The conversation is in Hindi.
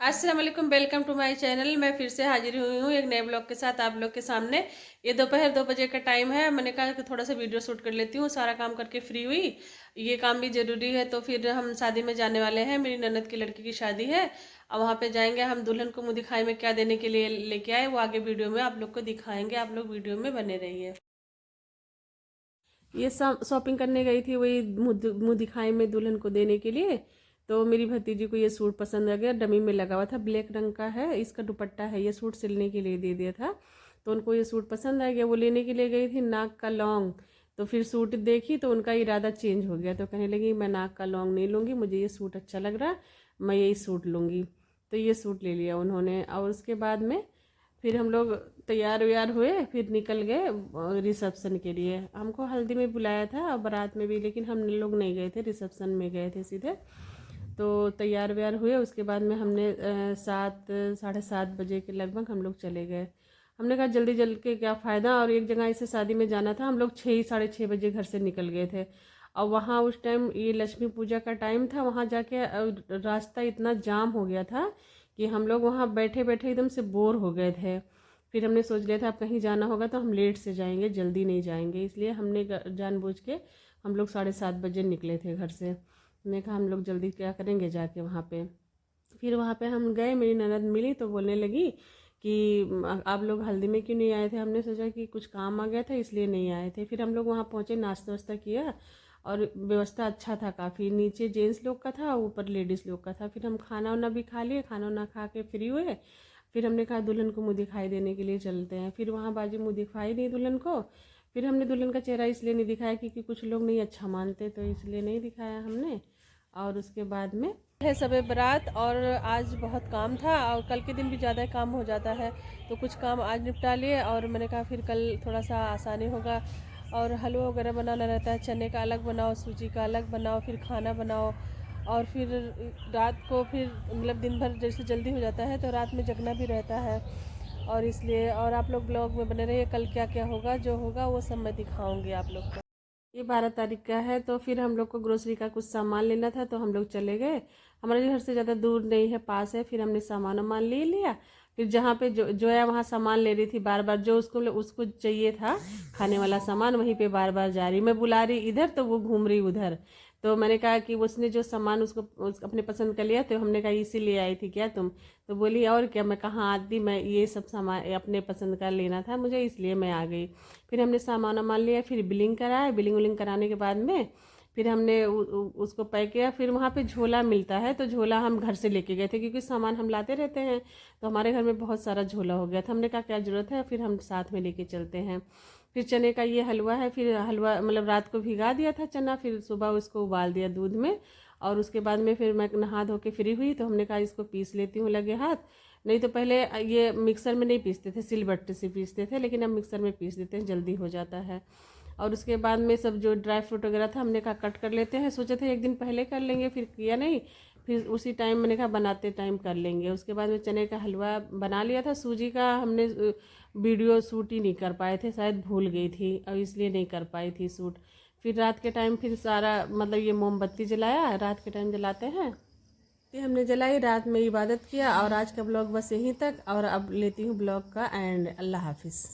अस्सलाम वालेकुम, वेलकम टू माय चैनल। मैं फिर से हाजिर हुई हूँ एक नए ब्लॉग के साथ आप लोग के सामने। ये दोपहर 2 बजे का टाइम है। मैंने कहा कि थोड़ा सा वीडियो शूट कर लेती हूँ। सारा काम करके फ्री हुई। ये काम भी ज़रूरी है। तो फिर हम शादी में जाने वाले हैं। मेरी ननद की लड़की की शादी है और वहाँ पे जाएंगे। हम दुल्हन को मुँह दिखाई में क्या देने के लिए लेके आए वो आगे वीडियो में आप लोग को दिखाएंगे। आप लोग वीडियो में बने रहिए। ये शॉपिंग करने गई थी वही मुँह दिखाई में दुल्हन को देने के लिए। तो मेरी भतीजी को ये सूट पसंद आ गया। डमी में लगा हुआ था, ब्लैक रंग का है, इसका दुपट्टा है। ये सूट सिलने के लिए दे दिया था। तो उनको ये सूट पसंद आ गया। वो लेने के लिए गई थी नाक का लौंग। तो फिर सूट देखी तो उनका इरादा चेंज हो गया। तो कहने लगी मैं नाक का लौंग नहीं लूँगी, मुझे ये सूट अच्छा लग रहा, मैं यही सूट लूँगी। तो ये सूट ले लिया उन्होंने। और उसके बाद में फिर हम लोग तैयार व्यार हुए, फिर निकल गए रिसेप्शन के लिए। हमको हल्दी में बुलाया था और बारात में भी, लेकिन हम लोग नहीं गए थे, रिसेप्शन में गए थे सीधे। तो तैयार व्यार हुए। उसके बाद में हमने 7 साढ़े 7 बजे के लगभग हम लोग चले गए। हमने कहा जल्दी जल्दी के क्या फ़ायदा, और एक जगह ऐसे शादी में जाना था। हम लोग 6 साढ़े 6 बजे घर से निकल गए थे। और वहाँ उस टाइम ये लक्ष्मी पूजा का टाइम था। वहाँ जाके रास्ता इतना जाम हो गया था कि हम लोग वहाँ बैठे बैठे एकदम से बोर हो गए थे। फिर हमने सोच लिया था अब कहीं जाना होगा तो हम लेट से जाएंगे, जल्दी नहीं जाएंगे। इसलिए हमने जानबूझ के हम लोग 7:30 बजे निकले थे घर से। हमने कहा हम लोग जल्दी क्या करेंगे जाके वहाँ पे। फिर वहाँ पे हम गए, मेरी ननद मिली तो बोलने लगी कि आप लोग हल्दी में क्यों नहीं आए थे। हमने सोचा कि कुछ काम आ गया था इसलिए नहीं आए थे। फिर हम लोग वहाँ पहुँचे, नाश्ता वास्ता किया और व्यवस्था अच्छा था काफ़ी। नीचे जेंट्स लोग का था, ऊपर लेडीज़ लोग का था। फिर हम खाना वाना भी खा लिए, खाना वाना खा के फ्री हुए। फिर हमने कहा दुल्हन को मुँह दिखाई देने के लिए चलते हैं। फिर वहाँ बाजी मुँह दिखाई दी दुल्हन को। फिर हमने दुल्हन का चेहरा इसलिए नहीं दिखाया क्योंकि कुछ लोग नहीं अच्छा मानते, तो इसलिए नहीं दिखाया हमने। और उसके बाद में है सबे बारात, और आज बहुत काम था और कल के दिन भी ज़्यादा काम हो जाता है। तो कुछ काम आज निपटा लिए और मैंने कहा फिर कल थोड़ा सा आसानी होगा। और हलवा वगैरह बनाना रहता है, चने का अलग बनाओ, सूजी का अलग बनाओ, फिर खाना बनाओ। और फिर रात को फिर मतलब दिन भर जैसे जल्दी हो जाता है तो रात में जगना भी रहता है। और इसलिए और आप लोग ब्लॉग में बने रहिए। कल क्या क्या होगा, जो होगा वो सब मैं दिखाऊंगी आप लोग को। ये 12 तारीख का है। तो फिर हम लोग को ग्रोसरी का कुछ सामान लेना था तो हम लोग चले गए। हमारे घर से ज़्यादा दूर नहीं है, पास है। फिर हमने सामान वामान ले लिया। फिर जहाँ पे जो है वहाँ सामान ले रही थी बार बार, जो उसको उसको चाहिए था खाने वाला सामान, वहीं पे बार बार जा रही। मैं बुला रही इधर तो वो घूम रही उधर। तो मैंने कहा कि उसने जो सामान उसको अपने पसंद का लिया, तो हमने कहा इसीलिए आई थी क्या तुम। तो बोली और क्या, मैं कहाँ आती, मैं ये सब सामान अपने पसंद का लेना था मुझे, इसलिए मैं आ गई। फिर हमने सामान वामान लिया, फिर बिलिंग कराया। बिलिंग विलिंग कराने के बाद में फिर हमने उसको पैक किया। फिर वहाँ पे झोला मिलता है, तो झोला हम घर से लेके गए थे क्योंकि सामान हम लाते रहते हैं। तो हमारे घर में बहुत सारा झोला हो गया था। हमने कहा क्या ज़रूरत है, फिर हम साथ में लेके चलते हैं। फिर चने का ये हलवा है। फिर हलवा मतलब रात को भिगा दिया था चना, फिर सुबह उसको उबाल दिया दूध में। और उसके बाद में फिर मैं नहा धो के फ्री हुई तो हमने कहा इसको पीस लेती हूँ लगे हाथ। नहीं तो पहले ये मिक्सर में नहीं पीसते थे, सिलबट्टे से पीसते थे, लेकिन अब मिक्सर में पीस देते हैं, जल्दी हो जाता है। और उसके बाद में सब जो ड्राई फ्रूट वगैरह था हमने कहा कट कर लेते हैं। सोचे थे एक दिन पहले कर लेंगे, फिर किया नहीं। फिर उसी टाइम मैंने कहा बनाते टाइम कर लेंगे। उसके बाद में चने का हलवा बना लिया था। सूजी का हमने वीडियो शूट ही नहीं कर पाए थे, शायद भूल गई थी और इसलिए नहीं कर पाई थी शूट। फिर रात के टाइम फिर सारा मतलब ये मोमबत्ती जलाया, रात के टाइम जलाते हैं। ये हमने जलाई, रात में इबादत किया। और आज का ब्लॉग बस यहीं तक, और अब लेती हूँ ब्लॉग का एंड। अल्लाह हाफिज़।